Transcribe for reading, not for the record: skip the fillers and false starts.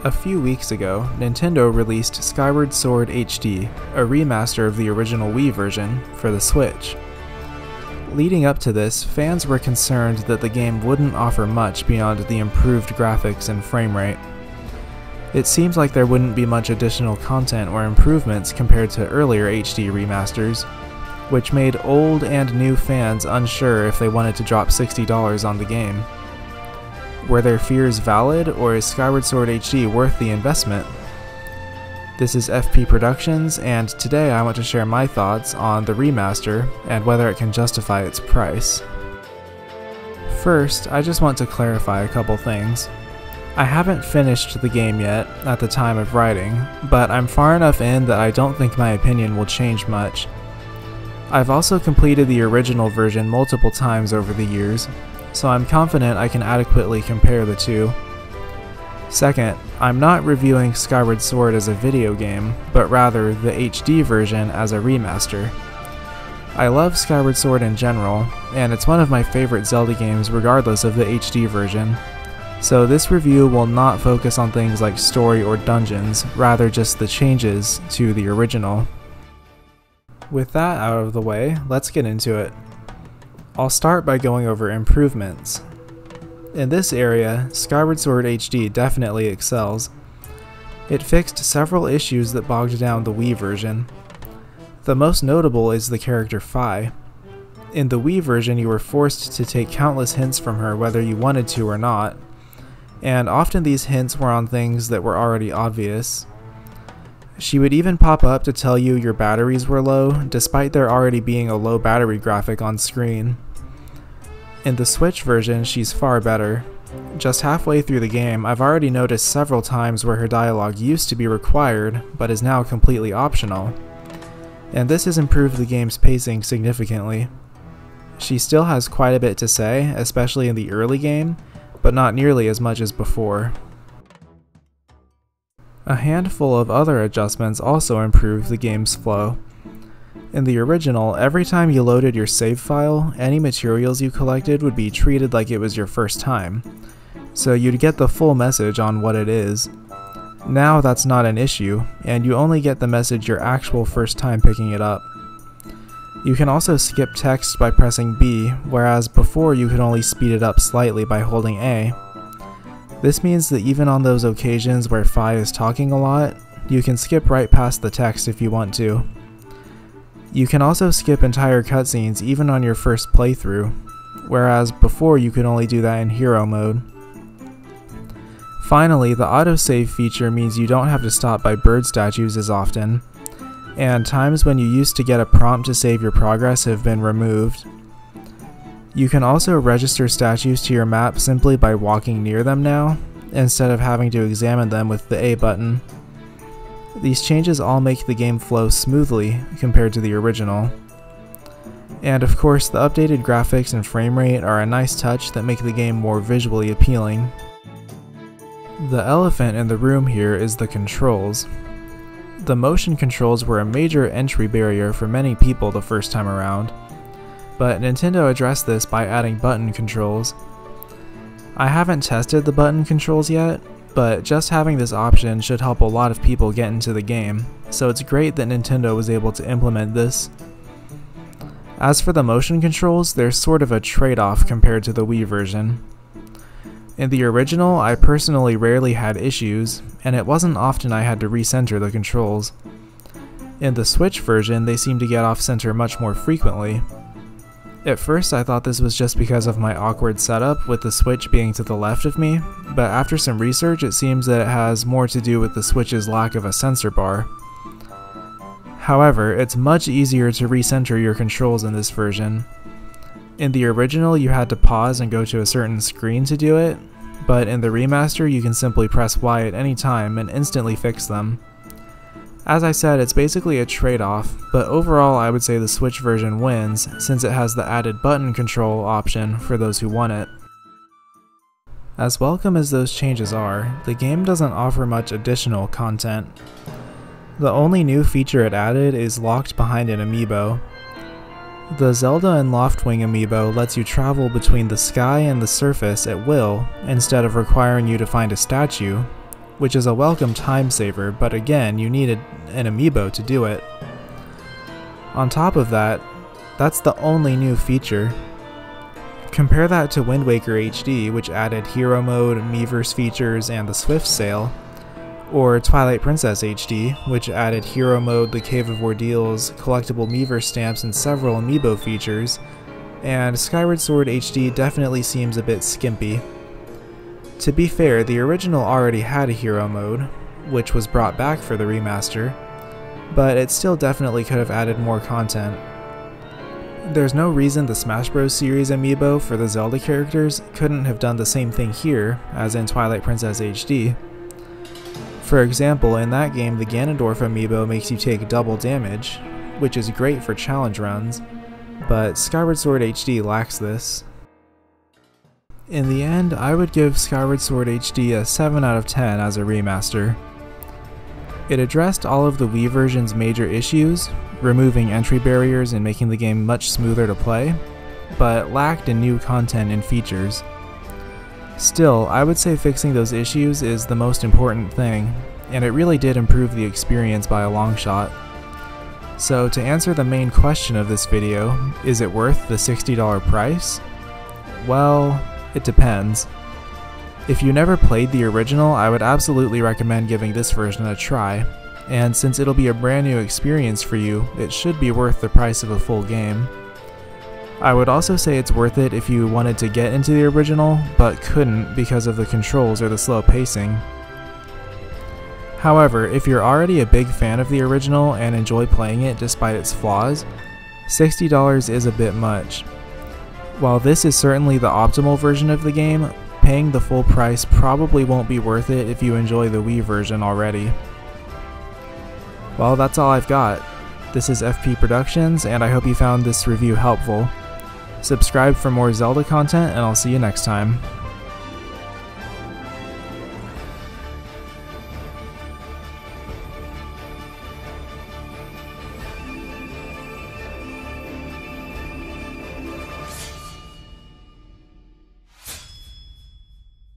A few weeks ago, Nintendo released Skyward Sword HD, a remaster of the original Wii version, for the Switch. Leading up to this, fans were concerned that the game wouldn't offer much beyond the improved graphics and frame rate. It seems like there wouldn't be much additional content or improvements compared to earlier HD remasters, which made old and new fans unsure if they wanted to drop $60 on the game. Were their fears valid, or is Skyward Sword HD worth the investment? This is FP Productions, and today I want to share my thoughts on the remaster and whether it can justify its price. First, I just want to clarify a couple things. I haven't finished the game yet at the time of writing, but I'm far enough in that I don't think my opinion will change much. I've also completed the original version multiple times over the years, so I'm confident I can adequately compare the two. Second, I'm not reviewing Skyward Sword as a video game, but rather the HD version as a remaster. I love Skyward Sword in general, and it's one of my favorite Zelda games regardless of the HD version, so this review will not focus on things like story or dungeons, rather just the changes to the original. With that out of the way, let's get into it. I'll start by going over improvements. In this area, Skyward Sword HD definitely excels. It fixed several issues that bogged down the Wii version. The most notable is the character Fi. In the Wii version, you were forced to take countless hints from her whether you wanted to or not, and often these hints were on things that were already obvious. She would even pop up to tell you your batteries were low, despite there already being a low battery graphic on screen. In the Switch version, she's far better. Just halfway through the game, I've already noticed several times where her dialogue used to be required, but is now completely optional. And this has improved the game's pacing significantly. She still has quite a bit to say, especially in the early game, but not nearly as much as before. A handful of other adjustments also improved the game's flow. In the original, every time you loaded your save file, any materials you collected would be treated like it was your first time, so you'd get the full message on what it is. Now that's not an issue, and you only get the message your actual first time picking it up. You can also skip text by pressing B, whereas before you could only speed it up slightly by holding A. This means that even on those occasions where Fi is talking a lot, you can skip right past the text if you want to. You can also skip entire cutscenes even on your first playthrough, whereas before you could only do that in hero mode. Finally, the autosave feature means you don't have to stop by bird statues as often, and times when you used to get a prompt to save your progress have been removed. You can also register statues to your map simply by walking near them now, instead of having to examine them with the A button. These changes all make the game flow smoothly compared to the original. And of course, the updated graphics and frame rate are a nice touch that make the game more visually appealing. The elephant in the room here is the controls. The motion controls were a major entry barrier for many people the first time around, but Nintendo addressed this by adding button controls. I haven't tested the button controls yet, but just having this option should help a lot of people get into the game, so it's great that Nintendo was able to implement this. As for the motion controls, there's sort of a trade-off compared to the Wii version. In the original, I personally rarely had issues, and it wasn't often I had to recenter the controls. In the Switch version, they seem to get off-center much more frequently. At first I thought this was just because of my awkward setup with the Switch being to the left of me, but after some research it seems that it has more to do with the Switch's lack of a sensor bar. However, it's much easier to recenter your controls in this version. In the original you had to pause and go to a certain screen to do it, but in the remaster you can simply press Y at any time and instantly fix them. As I said, it's basically a trade-off, but overall I would say the Switch version wins since it has the added button control option for those who want it. As welcome as those changes are, the game doesn't offer much additional content. The only new feature it added is locked behind an amiibo. The Zelda and Loftwing amiibo lets you travel between the sky and the surface at will instead of requiring you to find a statue, which is a welcome time saver, but again, you needed an amiibo to do it. On top of that, that's the only new feature. Compare that to Wind Waker HD, which added Hero Mode, Miiverse features, and the Swift Sale, or Twilight Princess HD, which added Hero Mode, the Cave of Ordeals, collectible Miiverse stamps, and several amiibo features, and Skyward Sword HD definitely seems a bit skimpy. To be fair, the original already had a Hero Mode, which was brought back for the remaster, but it still definitely could have added more content. There's no reason the Smash Bros. Series amiibo for the Zelda characters couldn't have done the same thing here as in Twilight Princess HD. For example, in that game the Ganondorf amiibo makes you take double damage, which is great for challenge runs, but Skyward Sword HD lacks this. In the end, I would give Skyward Sword HD a 7 out of 10 as a remaster. It addressed all of the Wii version's major issues, removing entry barriers and making the game much smoother to play, but lacked in new content and features. Still, I would say fixing those issues is the most important thing, and it really did improve the experience by a long shot. So to answer the main question of this video, is it worth the $60 price? Well, it depends. If you never played the original, I would absolutely recommend giving this version a try, and since it'll be a brand new experience for you, it should be worth the price of a full game. I would also say it's worth it if you wanted to get into the original, but couldn't because of the controls or the slow pacing. However, if you're already a big fan of the original and enjoy playing it despite its flaws, $60 is a bit much. While this is certainly the optimal version of the game, paying the full price probably won't be worth it if you enjoy the Wii version already. Well, that's all I've got. This is FP Productions, and I hope you found this review helpful. Subscribe for more Zelda content, and I'll see you next time.